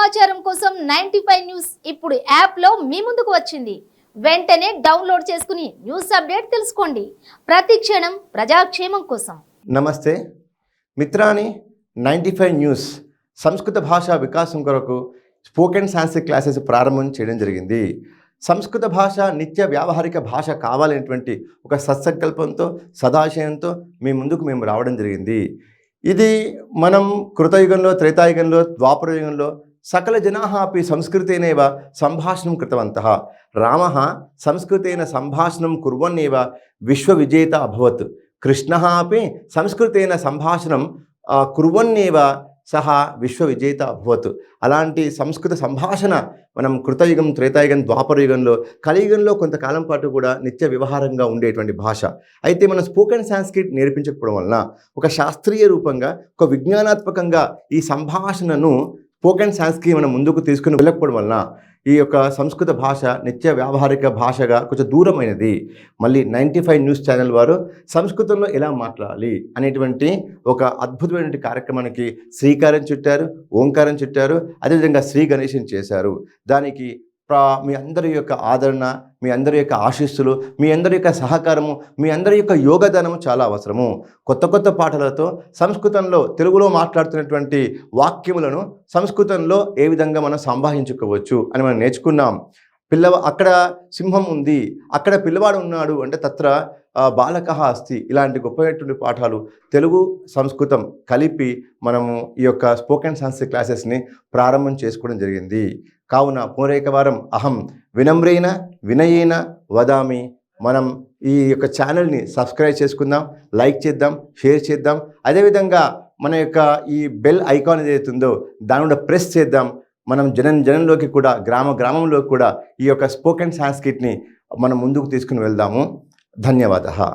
సమాచారం కోసం 95 న్యూస్ ఇప్పుడు యాప్లో మీ ముందుకు వచ్చింది. వెంటనే డౌన్లోడ్ చేసుకుని న్యూస్ అప్డేట్ తెలుసుకోండి. ప్రతి క్షణం ప్రజాక్షేమం కోసం. నమస్తే మిత్రాని 95 న్యూస్ సంస్కృత భాషా వికాసం కొరకు స్పోకెన్ సాంస్క్రిట్ క్లాసెస్ ప్రారంభం చేయడం జరిగింది. సంస్కృత భాష నిత్య వ్యావహారిక భాష కావాలనేటువంటి ఒక సత్సంకల్పంతో సదాశయంతో మీ ముందుకు మేము రావడం జరిగింది. ఇది మనం కృతయుగంలో, త్రేతాయుగంలో, ద్వాపరయుగంలో సకల జనాః అపి సంస్కృతేనైవ సంభాషణం కృతవంతః. రామः సంస్కృతేన సంభాషణం కుర్వన్నేవ విశ్వవిజేత అభవత్. కృష్ణः అపి సంస్కృతేన సంభాషణం కుర్వన్నేవ సహ విశ్వవిజేత అభవత్. అలాంటి సంస్కృత సంభాషణ మనం కృతయుగం, త్రేతాయుగం, ద్వాపరయుగంలో, కలియుగంలో కొంతకాలం పాటు కూడా నిత్య వ్యవహారంగా ఉండేటువంటి భాష. అయితే మనం స్పోకెన్ సాంస్క్రిట్ నేర్పించకపోవడం వలన ఒక శాస్త్రీయ రూపంగా, ఒక విజ్ఞానాత్మకంగా ఈ సంభాషణను స్పోకెన్ సాంస్క్రిట్ మనం ముందుకు తీసుకుని వెళ్ళకపోవడం వలన ఈ యొక్క సంస్కృత భాష నిత్య వ్యావహారిక భాషగా కొంచెం దూరమైనది. మళ్ళీ 95 న్యూస్ ఛానల్ వారు సంస్కృతంలో ఎలా మాట్లాడాలి అనేటువంటి ఒక అద్భుతమైనటువంటి కార్యక్రమానికి శ్రీకారం చుట్టారు, ఓంకారం చుట్టారు. అదేవిధంగా శ్రీ గణేశం చేశారు. దానికి మీ అందరి యొక్క ఆదరణ, మీ అందరి యొక్క ఆశీస్సులు, మీ అందరి యొక్క సహకారము, మీ అందరి యొక్క యోగదానము చాలా అవసరము. కొత్త కొత్త పాటలతో సంస్కృతంలో, తెలుగులో మాట్లాడుతున్నటువంటి వాక్యములను సంస్కృతంలో ఏ విధంగా మనం సంభాషించుకోవచ్చు అని మనం నేర్చుకున్నాం. అక్కడ సింహం ఉంది, అక్కడ పిల్లవాడు ఉన్నాడు అంటే తత్ర బాలకః అస్తి. ఇలాంటి గొప్పటువంటి పాఠాలు తెలుగు సంస్కృతం కలిపి మనము ఈ యొక్క స్పోకెన్ సాంస్క్రిట్ క్లాసెస్ని ప్రారంభం చేసుకోవడం జరిగింది. కావున పూరేకవారం అహం వినమ్రేణ వినయేన వదామి. మనం ఈ యొక్క ఛానల్ని సబ్స్క్రైబ్ చేసుకుందాం, లైక్ చేద్దాం, షేర్ చేద్దాం. అదేవిధంగా మన యొక్క ఈ బెల్ ఐకాన్ ఏదైతే ఉందో దాని కూడా ప్రెస్ చేద్దాం. మనం జనంలోకి కూడా, గ్రామంలోకి కూడా ఈ యొక్క స్పోకెన్ సాంస్క్రిట్ని మనం ముందుకు తీసుకుని వెళ్దాము. ధన్యవాదాలు.